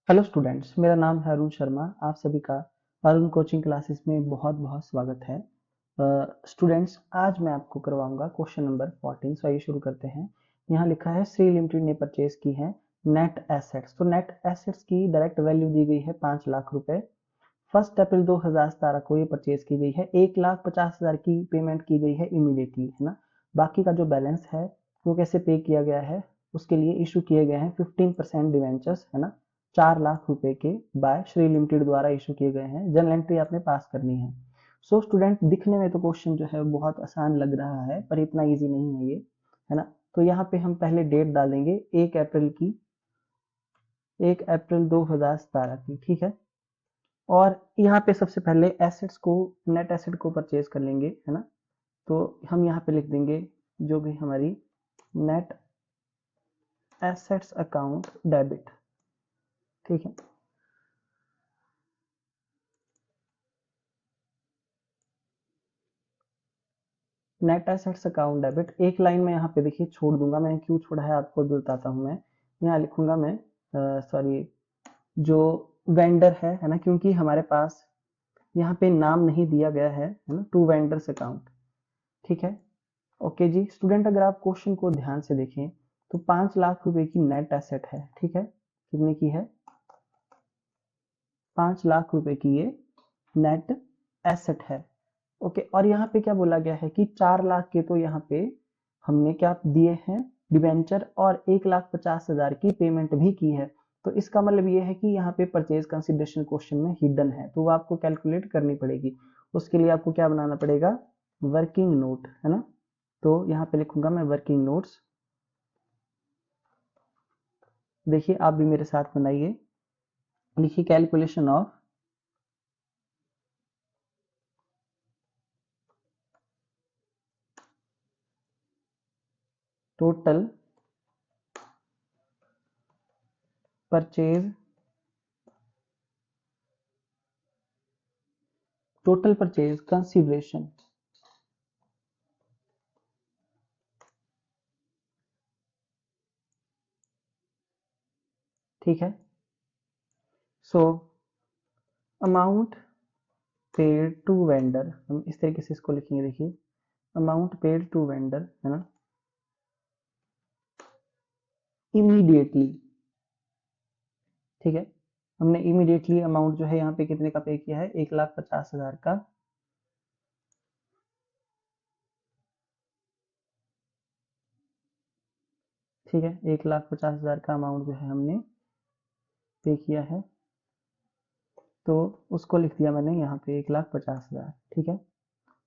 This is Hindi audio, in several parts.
हेलो स्टूडेंट्स, मेरा नाम है अरुण शर्मा। आप सभी का अरुण कोचिंग क्लासेस में बहुत बहुत स्वागत है। स्टूडेंट्स, आज मैं आपको करवाऊंगा क्वेश्चन नंबर 14। सो आइए शुरू करते हैं। यहाँ लिखा है श्री लिमिटेड ने परचेज की है नेट एसेट्स। तो नेट एसेट्स की डायरेक्ट वैल्यू दी गई है 5 लाख रुपए। 1 अप्रैल 2017 को ये परचेज की गई है। 1,50,000 की पेमेंट की गई है इमीडिएटली, है ना। बाकी का जो बैलेंस है वो कैसे पे किया गया है, उसके लिए इशू किए गए हैं 15% डिवेंचर्स, है ना। 4 लाख रुपए के बाय श्री लिमिटेड द्वारा इशू किए गए हैं। जनरल एंट्री आपने पास करनी है। सो स्टूडेंट, दिखने में तो क्वेश्चन जो है बहुत आसान लग रहा है, पर इतना इजी नहीं है ये, है ना। तो यहाँ पे हम पहले डेट डालेंगे 1 अप्रैल की, 1 अप्रैल 2017 की, ठीक है। और यहाँ पे सबसे पहले एसेट्स को, नेट एसेट को परचेज कर लेंगे, है ना। तो हम यहाँ पे लिख देंगे जो भी हमारी नेट एसेट्स अकाउंट डेबिट, ठीक है। नेट एसेट्स अकाउंट डेबिट एक लाइन में यहाँ पे देखिए छोड़ दूंगा। मैं क्यों छोड़ा है आपको भी बताता हूँ। मैं यहाँ लिखूंगा, मैं सॉरी, जो वेंडर है ना, क्योंकि हमारे पास यहाँ पे नाम नहीं दिया गया है ना, टू वेंडर्स अकाउंट, ठीक है। ओके जी स्टूडेंट, अगर आप क्वेश्चन को ध्यान से देखें तो 5 लाख रुपए की नेट एसेट है, ठीक है। कितने की है? 5 लाख रुपए की ये नेट एसेट है। ओके, और यहाँ पे क्या बोला गया है कि 4 लाख के तो यहाँ पे हमने क्या दिए हैं, डिवेंचर, और 1,50,000 की पेमेंट भी की है। तो इसका मतलब ये है कि यहाँ पे परचेज कंसिडरेशन क्वेश्चन में हिडन है, तो वो आपको कैलकुलेट करनी पड़ेगी। उसके लिए आपको क्या बनाना पड़ेगा? वर्किंग नोट, है ना। तो यहाँ पे लिखूंगा मैं वर्किंग नोट्स। देखिए आप भी मेरे साथ बनाइए। लिखिए calculation of total purchase, total purchase consideration, ठीक है। So amount paid to vendor, हम इस तरीके से इसको लिखेंगे। देखिए अमाउंट पेड टू वेंडर, है ना, इमीडिएटली, ठीक है। हमने इमीडिएटली अमाउंट जो है यहाँ पे कितने का पे किया है? 1,50,000 का, ठीक है। 1,50,000 का अमाउंट जो है हमने पे किया है, तो उसको लिख दिया मैंने यहाँ पे 1,50,000, ठीक है।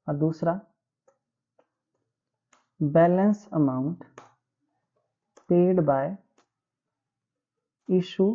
और दूसरा, balance amount paid by issue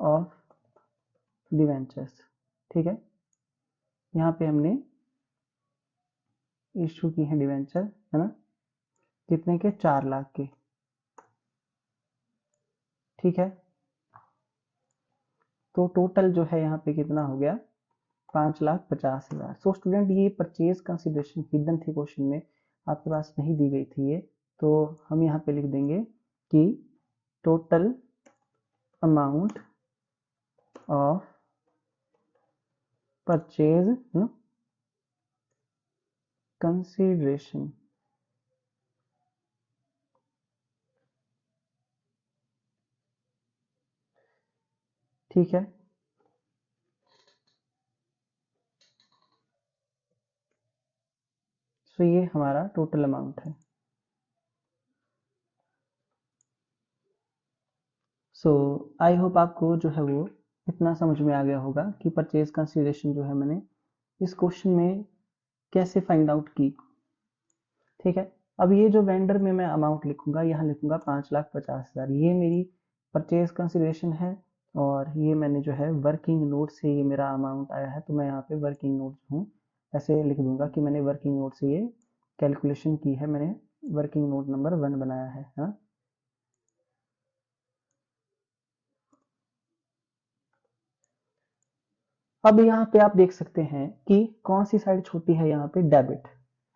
of debentures, ठीक है। यहाँ पे हमने इशू की है डिवेंचर, है ना, कितने के? 4 लाख के, ठीक है। तो टोटल जो है यहाँ पे कितना हो गया? 5,50,000। सो स्टूडेंट, ये परचेज कंसिडरेशन हिडन थी क्वेश्चन में, आपके पास नहीं दी गई थी ये। तो हम यहाँ पे लिख देंगे कि total amount of purchase consideration, ठीक है। सो ये हमारा टोटल अमाउंट है। सो आई होप आपको जो है वो इतना समझ में आ गया होगा कि परचेज कंसिडरेशन जो है मैंने इस क्वेश्चन में कैसे फाइंड आउट की, ठीक है। अब ये जो वेंडर में मैं अमाउंट लिखूंगा, यहाँ लिखूंगा 5,50,000, ये मेरी परचेज कंसिडरेशन है। और ये मैंने जो है वर्किंग नोट से ये मेरा अमाउंट आया है, तो मैं यहाँ पे वर्किंग नोट हूँ ऐसे लिख दूंगा कि मैंने वर्किंग नोट से ये कैलकुलेशन की है, मैंने वर्किंग नोट नंबर 1 बनाया है ना। अब यहाँ पे आप देख सकते हैं कि कौन सी साइड छोटी है, यहाँ पे डेबिट,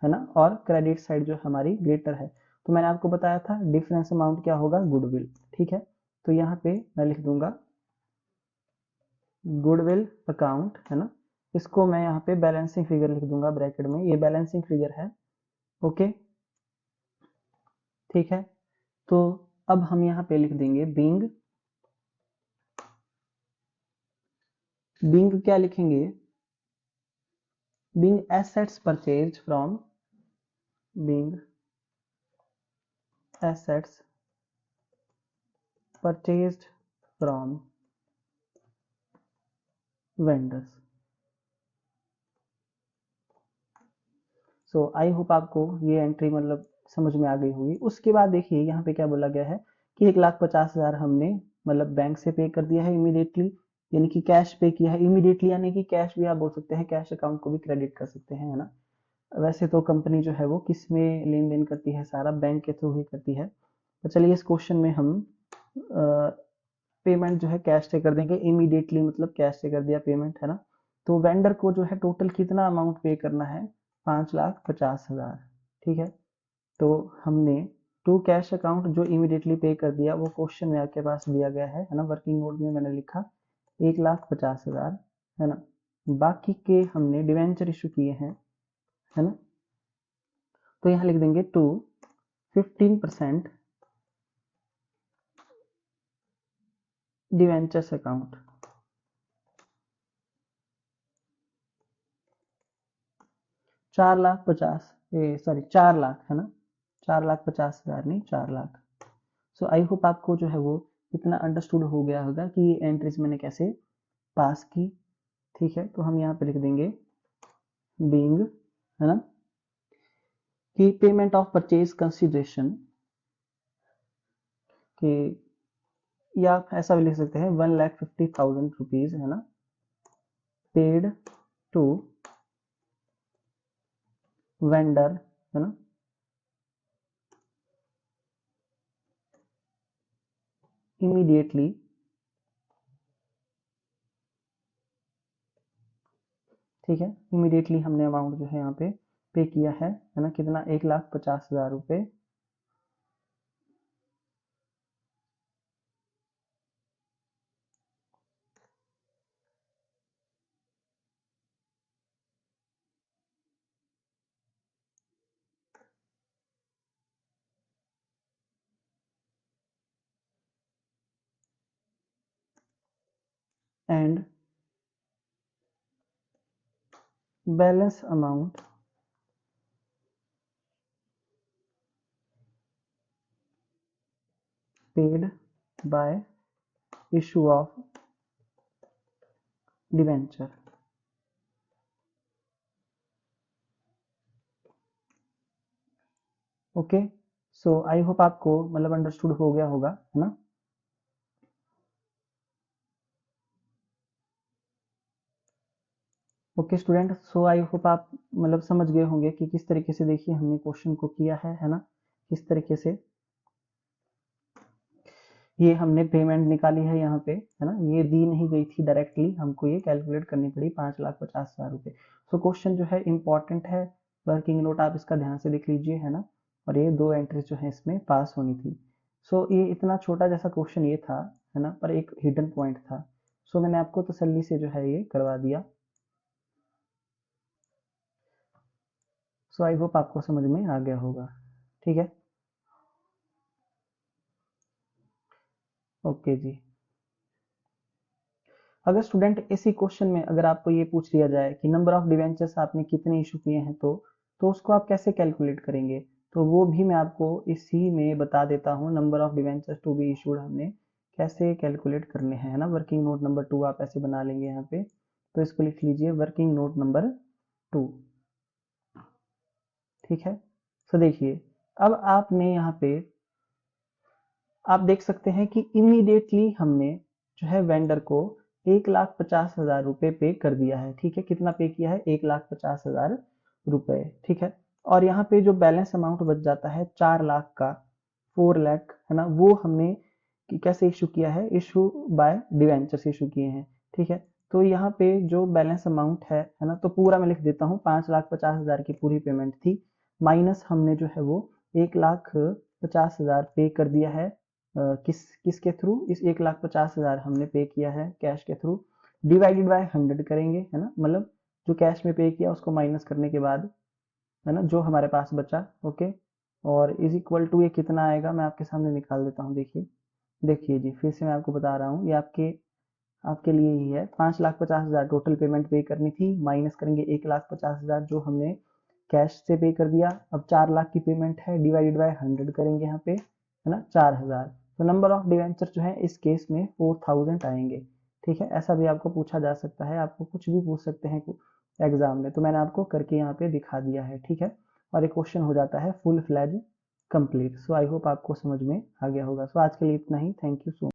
है ना, और क्रेडिट साइड जो हमारी ग्रेटर है। तो मैंने आपको बताया था डिफरेंस अमाउंट क्या होगा? गुडविल, ठीक है। तो यहाँ पे मैं लिख दूंगा गुडविल अकाउंट, है ना, इसको मैं यहाँ पे बैलेंसिंग फिगर लिख दूंगा ब्रैकेट में, ये बैलेंसिंग फिगर है। ओके, ठीक है। तो अब हम यहाँ पे लिख देंगे बीइंग, बीइंग क्या लिखेंगे, being assets purchased from, being assets purchased from vendors. So I hope आपको ये एंट्री मतलब समझ में आ गई होगी। उसके बाद देखिए यहाँ पे क्या बोला गया है कि 1,50,000 हमने मतलब बैंक से पे कर दिया है इमीडिएटली, यानी कि कैश पे किया है इमीडिएटली, यानी कि कैश भी आप बोल सकते हैं, कैश अकाउंट को भी क्रेडिट कर सकते हैं, है ना। वैसे तो कंपनी जो है वो किस में लेन देन करती है, सारा बैंक के थ्रू ही करती है। तो चलिए इस क्वेश्चन में हम पेमेंट जो है कैश से कर देंगे इमीडिएटली, मतलब कैश से कर दिया पेमेंट, है ना। तो वेंडर को जो है टोटल कितना अमाउंट पे करना है, 5,50,000, ठीक है। तो हमने टू कैश अकाउंट जो इमीडिएटली पे कर दिया वो क्वेश्चन में आपके पास दिया गया है ना, वर्किंग नोट में मैंने लिखा 1,50,000, है ना। बाकी के हमने डिवेंचर इशू किए हैं, है ना, तो यहाँ लिख देंगे टू 15% डिवेंचर्स अकाउंट, 4,50,000, सॉरी 4,00,000, है ना, 4,50,000 नहीं 4,00,000। सो आई होप आपको जो है वो इतना अंडरस्टूड हो गया होगा कि ये एंट्रीज मैंने कैसे पास की, ठीक है। तो हम यहाँ पे लिख देंगे बीइंग, है ना, कि पेमेंट ऑफ परचेज कंसिडरेशन, कि या ऐसा भी लिख सकते हैं 1,50,000 रुपीज, है ना, पेड टू वेंडर, है ना, इमीडिएटली, ठीक है, इमीडिएटली हमने अमाउंट जो है यहाँ पे किया है ना, कितना 1,50,000 रुपए, and balance amount paid by issue of debenture. Okay, so I hope आपको मतलब अंडरस्टूड हो गया होगा, है ना। Okay student, so I hope आप मतलब समझ गए होंगे कि किस तरीके से देखिए हमने क्वेश्चन को किया है ना, किस तरीके से ये हमने पेमेंट निकाली है यहाँ पे, है ना, ये दी नहीं गई थी डायरेक्टली, हमको ये कैलकुलेट करनी पड़ी 5,50,000 रुपए। सो क्वेश्चन जो है इंपॉर्टेंट है, वर्किंग नोट आप इसका ध्यान से देख लीजिए, है ना, और ये 2 एंट्रीज जो है इसमें पास होनी थी। सो ये इतना छोटा जैसा क्वेश्चन ये था, है ना, पर एक हिडन पॉइंट था। सो मैंने आपको तसल्ली से जो है ये करवा दिया। सो आई होप आपको समझ में आ गया होगा, ठीक है। ओके जी, अगर स्टूडेंट इसी क्वेश्चन में अगर आपको ये पूछ लिया जाए कि नंबर ऑफ डिवेंचर्स आपने कितने इशू किए हैं, तो उसको आप कैसे कैलकुलेट करेंगे, तो वो भी मैं आपको इसी में बता देता हूँ। Number of debentures to be issued हमने कैसे कैलकुलेट करने हैं, है ना। वर्किंग नोट नंबर 2 आप ऐसे बना लेंगे यहाँ पे, तो इसको लिख लीजिए वर्किंग नोट नंबर 2, ठीक है। तो देखिए अब आपने यहाँ पे आप देख सकते हैं कि इमीडिएटली हमने जो है वेंडर को 1,50,000 रुपए पे कर दिया है, ठीक है। कितना पे किया है, 1,50,000 रुपए, ठीक है। और यहाँ पे जो बैलेंस अमाउंट बच जाता है 4,00,000 का, 4,00,000, है ना, वो हमने कैसे इशू किया है, इशू बाय डिवेंचर से इशू किए हैं, ठीक है। तो यहाँ पे जो बैलेंस अमाउंट है ना, तो पूरा मैं लिख देता हूँ, 5,50,000 की पूरी पेमेंट थी, माइनस हमने जो है वो 1,50,000 पे कर दिया है किसके थ्रू, इस 1,50,000 हमने पे किया है कैश के थ्रू, डिवाइडेड बाय 100 करेंगे, है ना, मतलब जो कैश में पे किया उसको माइनस करने के बाद, है ना, जो हमारे पास बचा, ओके। और इज इक्वल टू ये कितना आएगा, मैं आपके सामने निकाल देता हूँ। देखिए देखिए जी, फिर से मैं आपको बता रहा हूँ, ये आपके आपके लिए ही है। 5,50,000 टोटल पेमेंट पे करनी थी, माइनस करेंगे 1,50,000 जो हमने कैश से पे कर दिया। अब 4 लाख की पेमेंट है, डिवाइडेड बाय 100 करेंगे यहाँ पे, है ना, 4,000। तो नंबर ऑफ डिवेंचर जो है इस केस में 4,000 आएंगे। ठीक है, ऐसा भी आपको पूछा जा सकता है, आपको कुछ भी पूछ सकते हैं एग्जाम में, तो मैंने आपको करके यहाँ पे दिखा दिया है। ठीक है, और एक क्वेश्चन हो जाता है full fledge complete. So I hope आपको समझ में आ गया होगा। सो आज के लिए इतना ही, थैंक यू सो